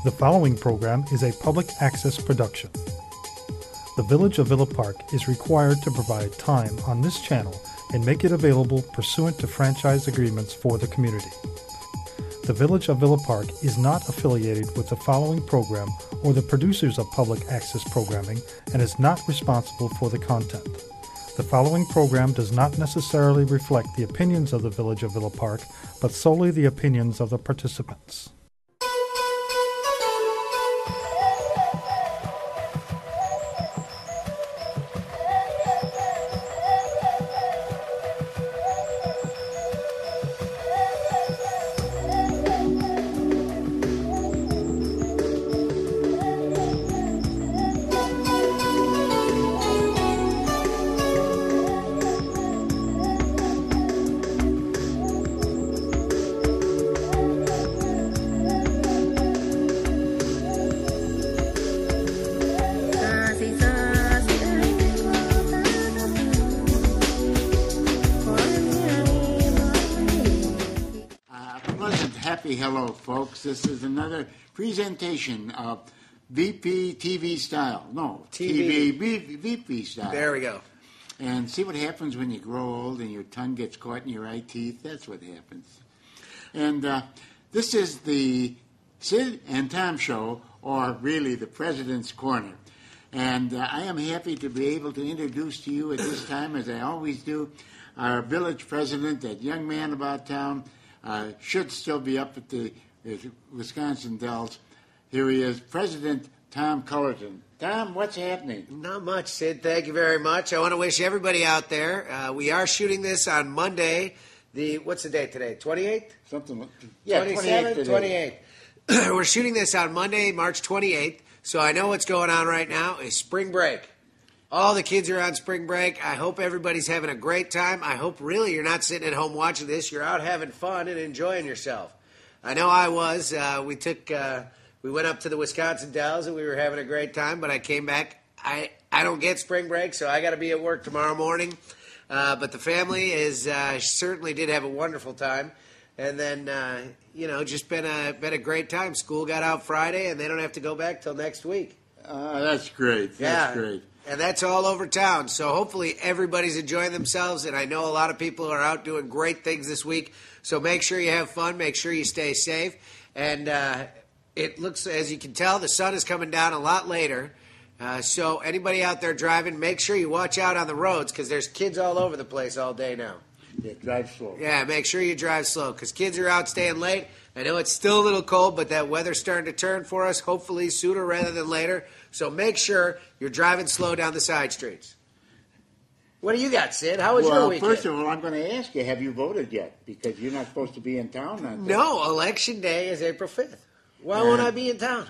The following program is a public access production. The Village of Villa Park is required to provide time on this channel and make it available pursuant to franchise agreements for the community. The Village of Villa Park is not affiliated with the following program or the producers of public access programming and is not responsible for the content. The following program does not necessarily reflect the opinions of the Village of Villa Park, but solely the opinions of the participants. Hello, folks. This is another presentation of VP TV style. No, VP style. There we go. And see what happens when you grow old and your tongue gets caught in your eye teeth? That's what happens. And this is the Sid and Tom Show, or really the President's Corner. And I am happy to be able to introduce to you at this time, as I always do, our village president, that young man about town. Should still be up at the Wisconsin Dells. Here he is, President Tom Cullerton. Tom, what's happening? Not much, Sid. Thank you very much. I want to wish everybody out there. We are shooting this on Monday. What's the date today? 28th? Something like 27th? 28th. We're shooting this on Monday, March 28th. So I know what's going on right now is spring break. All the kids are on spring break. I hope everybody's having a great time. I hope really you're not sitting at home watching this. You're out having fun and enjoying yourself. I know I was. We went up to the Wisconsin Dells and we were having a great time, but I came back. I don't get spring break, so I got to be at work tomorrow morning. But the family certainly did have a wonderful time. And then, just been a great time. School got out Friday, and they don't have to go back till next week. That's great. That's great. And that's all over town. So hopefully everybody's enjoying themselves. And I know a lot of people are out doing great things this week. So make sure you have fun. Make sure you stay safe. And it looks, as you can tell, the sun is coming down a lot later. So anybody out there driving, make sure you watch out on the roads because there's kids all over the place all day now. Yeah, drive slow. Yeah, make sure you drive slow because kids are out staying late. I know it's still a little cold, but that weather's starting to turn for us, hopefully sooner rather than later. So make sure you're driving slow down the side streets. What do you got, Sid? How was your weekend? Well, first of all, I'm going to ask you, have you voted yet? Because you're not supposed to be in town on that. No, Election Day is April 5th. Why won't I be in town?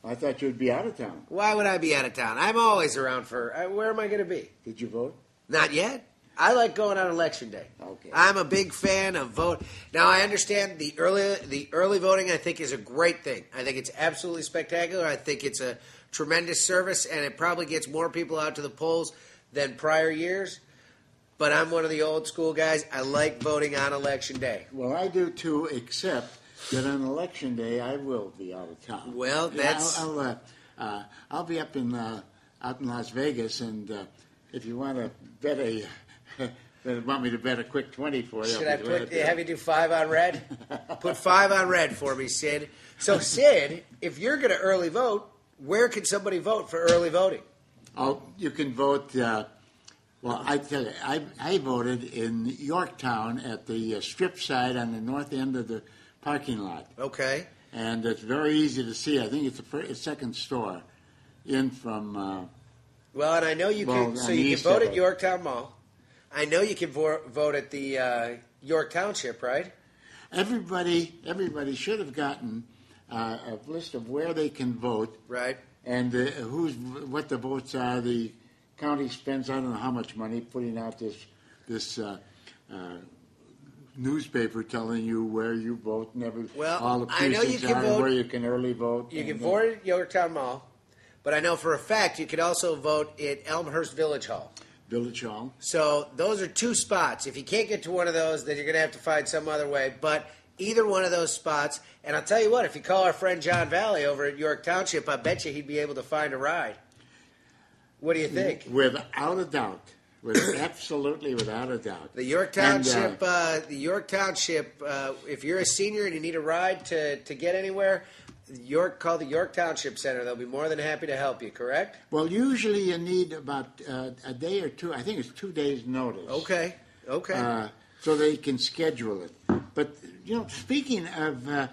I thought you'd be out of town. Why would I be out of town? I'm always around where am I going to be? Did you vote? Not yet. I like going on Election Day. Okay. I'm a big fan of vote. Now, I understand the early voting, I think, is a great thing. I think it's absolutely spectacular. I think it's a tremendous service, and it probably gets more people out to the polls than prior years. But I'm one of the old school guys. I like voting on Election Day. Well, I do too, except that on Election Day I will be out of town. Well, that's... I'll be up in Las Vegas, and if you want to bet want me to bet a quick 20 for you. Should I have you do 5 on red? Put 5 on red for me, Sid. So, Sid, if you're going to early vote, where can somebody vote for early voting? Oh, you can vote. I tell you, I voted in Yorktown at the strip side on the north end of the parking lot. Okay. And it's very easy to see. I think it's the second store in from. Well, and I know you can. So you can vote at Yorktown Mall. I know you can vote at the York Township, right? Everybody should have gotten a list of where they can vote, right? And what the votes are. The county spends I don't know how much money putting out this newspaper telling you where you vote and all the precincts where you can early vote. You can vote at Yorktown Mall, but I know for a fact you could also vote at Elmhurst Village Hall. Village Hall. So those are 2 spots. If you can't get to one of those, then you're going to have to find some other way. But either one of those spots. And I'll tell you what, if you call our friend John Valley over at York Township, I bet you he'd be able to find a ride. What do you think? Without a doubt. Absolutely without a doubt. The York Township, if you're a senior and you need a ride to get anywhere, call the York Township Center. They'll be more than happy to help you, correct? Well, usually you need about a day or two. I think it's 2 days' notice. Okay. So they can schedule it. But, speaking of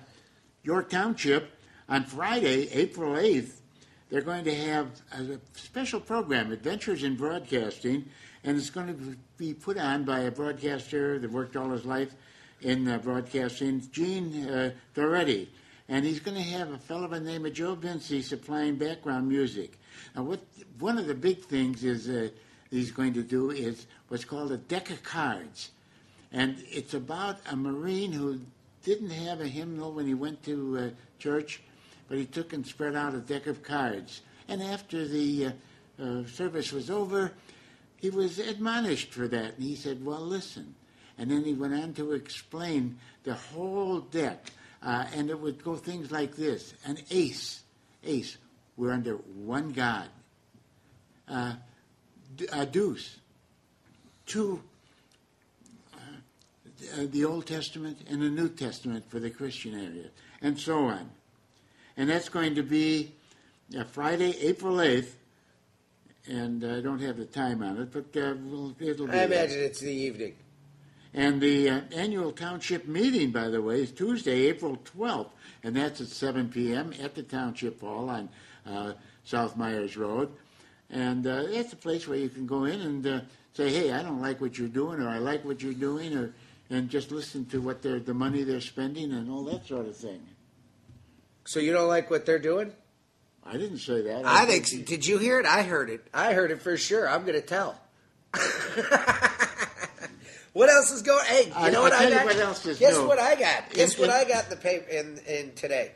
York Township, on Friday, April 8th, they're going to have a special program, Adventures in Broadcasting, and it's going to be put on by a broadcaster that worked all his life in broadcasting, Gene Thoretti. And he's going to have a fellow by the name of Joe Vinci supplying background music. Now, one of the big things is he's going to do is what's called a deck of cards. And it's about a Marine who didn't have a hymnal when he went to church, but he took and spread out a deck of cards. And after the service was over, he was admonished for that. And he said, well, listen. And then he went on to explain the whole deck. And it would go things like this. An ace, we're under one God. A deuce, two, the Old Testament and the New Testament for the Christian area, and so on. And that's going to be Friday, April 8th, and I don't have the time on it, but it'll be. I imagine it's the evening. And the annual township meeting, by the way, is Tuesday, April 12th, and that's at 7 p.m. at the Township Hall on South Myers Road. And that's a place where you can go in and say, hey, I don't like what you're doing, or I like what you're doing, and just listen to what the money they're spending and all that sort of thing. So you don't like what they're doing? I didn't say that. I think. Did you hear it? I heard it. I heard it for sure. I'm going to tell. What else is going? Hey, you know what I got? What else is Guess new. what I got? Guess what I got in the paper in today?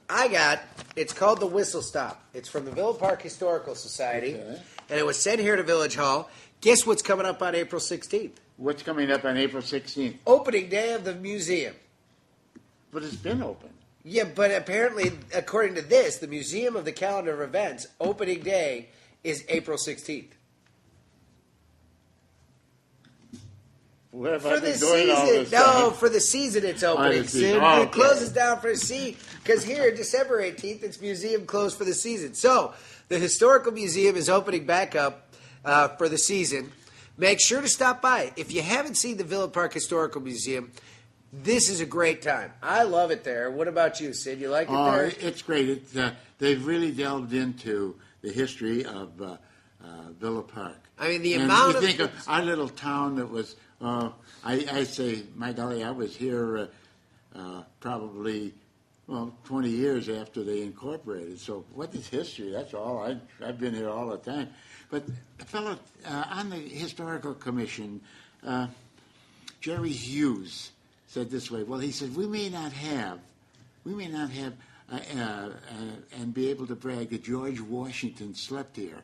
I got. It's called the Whistle Stop. It's from the Villa Park Historical Society, and it was sent here to Village Hall. Guess what's coming up on April 16th? What's coming up on April 16th? Opening day of the museum. But it's been open. Yeah, but apparently, according to this, the Museum of the Calendar of Events opening day is April 16th. What have For I the been doing all season. this No, time? for the season it's opening soon. Oh, okay. It closes down for because here, December 18th, it's museum closed for the season. So, the Historical Museum is opening back up for the season. Make sure to stop by. If you haven't seen the Villa Park Historical Museum, this is a great time. I love it there. What about you, Sid? You like it there? It's great. They've really delved into the history of Villa Park. I mean, the and amount you of... think of our little town that was... I say, my golly, I was here probably, 20 years after they incorporated. So what is history? That's all. I've been here all the time. But a fellow on the Historical Commission, Jerry Hughes, said this way. Well, he said, we may not have and be able to brag that George Washington slept here,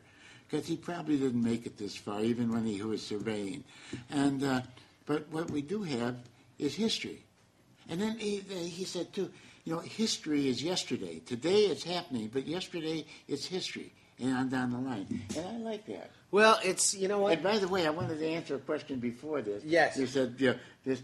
because he probably didn't make it this far, even when he was surveying. And but what we do have is history. And then he said too, history is yesterday. Today it's happening, but yesterday it's history, and on down the line. And I like that. Well, it's, you know what? And by the way, I wanted to answer a question before this. Yes. You said this.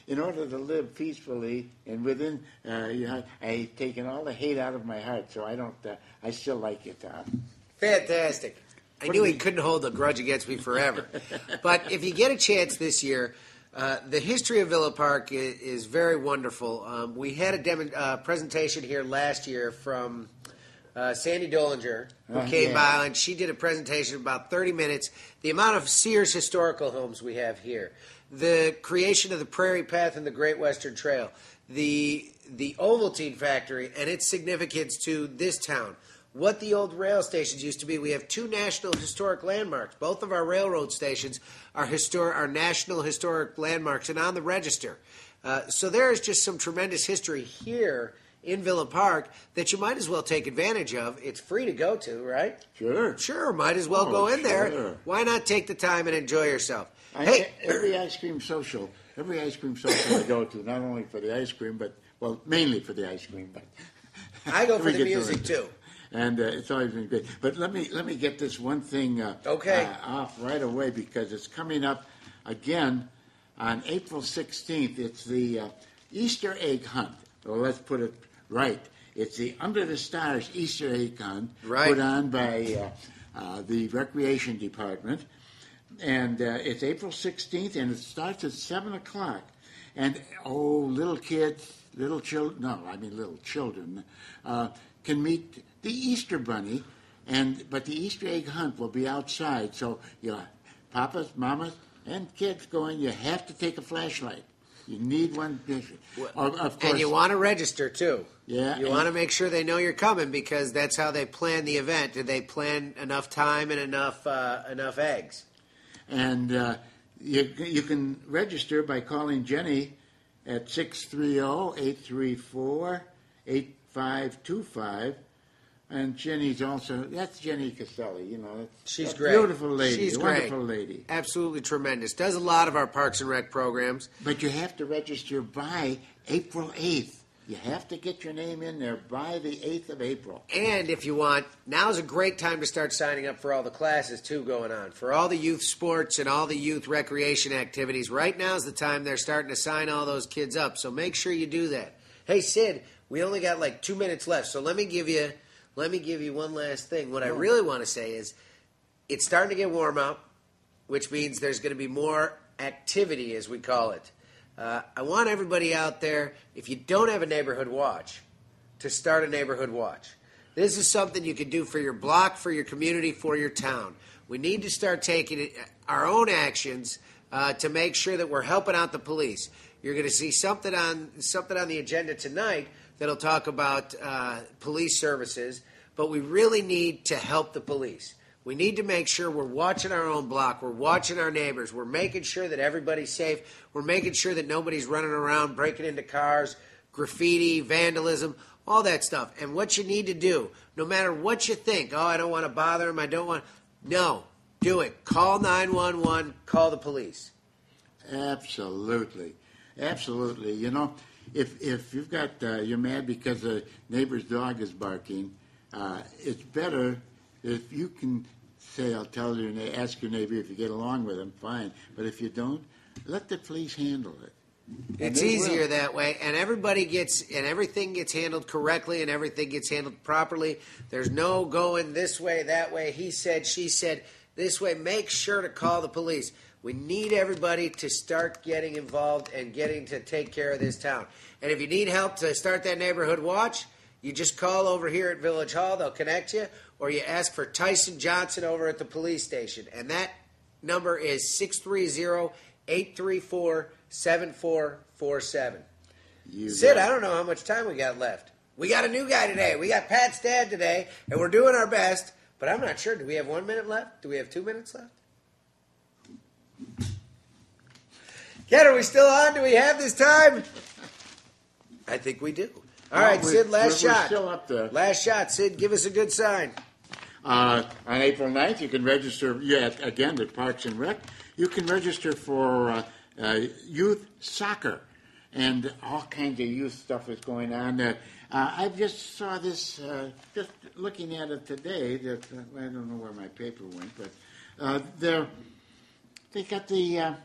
In order to live peacefully and within, I've taken all the hate out of my heart, so I don't. I still like you, Tom. Fantastic. I knew he couldn't hold a grudge against me forever. But if you get a chance this year, the history of Villa Park is very wonderful. We had a presentation here last year from Sandy Dollinger, who came by, and she did a presentation of about 30 minutes. The amount of Sears historical homes we have here, the creation of the Prairie Path and the Great Western Trail, the Ovaltine factory and its significance to this town, what the old rail stations used to be. We have 2 national historic landmarks. Both of our railroad stations are national historic landmarks and on the register. So there is just some tremendous history here in Villa Park that you might as well take advantage of. It's free to go to, right? Sure. Might as well go in there. Sure. Why not take the time and enjoy yourself? Every ice cream social every ice cream social I go to, not only for the ice cream, but, well, mainly for the ice cream, but I go for we the get to music it. too. And it's always been great. But let me get this one thing off right away, because it's coming up again on April 16th. It's the Easter egg hunt. Well, let's put it right. It's the Under the Stars Easter egg hunt put on by the Recreation Department. And it's April 16th, and it starts at 7 o'clock. And, little children can meet the Easter Bunny, but the Easter egg hunt will be outside. So, papas, mamas, and kids going, you have to take a flashlight. You need one. Of course. And you want to register, too. Yeah. You want to make sure they know you're coming, because that's how they plan the event. Do they plan enough time and enough eggs? And you can register by calling Jenny at 630-834-8525. And Jenny's that's Jenny Castelli, She's a great. Beautiful lady. She's wonderful great. lady. Absolutely tremendous. Does a lot of our Parks and Rec programs. But you have to register by April 8th. You have to get your name in there by the 8th of April. And if you want, now's a great time to start signing up for all the classes, too, going on. For all the youth sports and all the youth recreation activities, right now's the time they're starting to sign all those kids up. So make sure you do that. Hey, Sid, we only got like 2 minutes left, so let me give you one last thing. What I really want to say is it's starting to get warm out, which means there's going to be more activity, as we call it. I want everybody out there, if you don't have a neighborhood watch, to start a neighborhood watch. This is something you can do for your block, for your community, for your town. We need to start taking our own actions to make sure that we're helping out the police. You're going to see something on the agenda tonight that'll talk about police services, but we really need to help the police. We need to make sure we're watching our own block, we're watching our neighbors, we're making sure that everybody's safe, we're making sure that nobody's running around breaking into cars, graffiti, vandalism, all that stuff. And what you need to do, no matter what you think, I don't want to bother them, no, do it. Call 911, call the police. Absolutely. Absolutely. If you've got, you're mad because a neighbor's dog is barking, it's better if you can say, ask your neighbor if you get along with him, fine. But if you don't, let the police handle it. It's easier that way, and everything gets handled correctly, and everything gets handled properly. There's no going this way, that way, he said, she said, this way. Make sure to call the police. We need everybody to start getting involved and getting to take care of this town. And if you need help to start that neighborhood watch, you just call over here at Village Hall. They'll connect you. Or you ask for Tyson Johnson over at the police station. And that number is 630-834-7447. Sid, I don't know how much time we got left. We got a new guy today. We got Pat's dad today, and we're doing our best. But I'm not sure. Do we have 1 minute left? Do we have 2 minutes left? Ken, are we still on? Do we have this time? I think we do. All right, Sid, last shot. We're still up there. Last shot, Sid. Give us a good sign. On April 9th, you can register, again, at Parks and Rec. You can register for youth soccer, and all kinds of youth stuff is going on. I just saw this, just looking at it today, that I don't know where my paper went, but they got the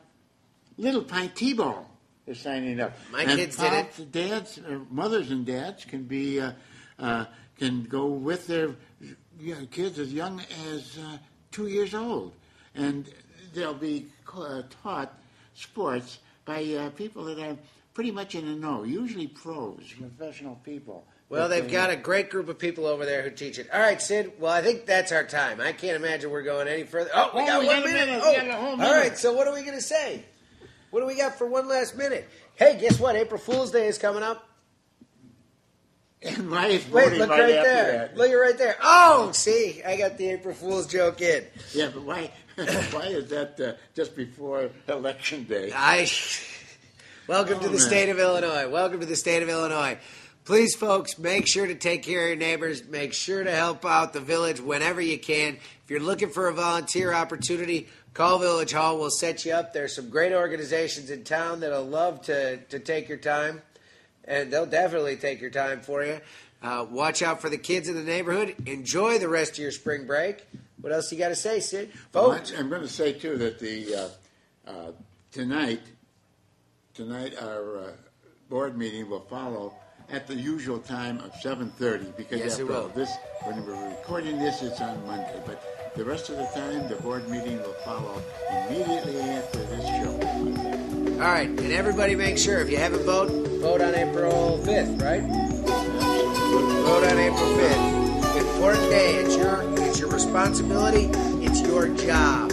Little Pine T-ball. They're signing up. My kids did it. Dads, mothers and dads can be can go with their kids as young as 2 years old, and they'll be taught sports by people that are pretty much in the know, usually pros, professional people. Well, they've got a great group of people over there who teach it. All right, Sid. Well, I think that's our time. I can't imagine we're going any further. Oh, we got 1 minute. We got a whole minute. All right, so what are we going to say? What do we got for one last minute? Hey, guess what? April Fool's Day is coming up. And why is Wait, look right right after there. that? Oh, right there. Oh, see, I got the April Fool's joke in. Yeah, but why is that just before Election Day? Welcome to the state of Illinois. Welcome to the state of Illinois. Please, folks, make sure to take care of your neighbors. Make sure to help out the village whenever you can. If you're looking for a volunteer opportunity, Call Village Hall. We'll set you up. There's some great organizations in town that'll love to take your time, and they'll definitely take your time for you. Watch out for the kids in the neighborhood. Enjoy the rest of your spring break. What else you got to say, Sid? Vote. I'm going to say, too, that tonight our board meeting will follow at the usual time of 7:30, because Yes, it will. when we're recording this, it's on Monday. But the rest of the time, the board meeting will follow immediately after this show. All right, and everybody make sure, if you haven't vote on April 5th, right? Vote on April 5th. Important day. It's your responsibility. It's your job.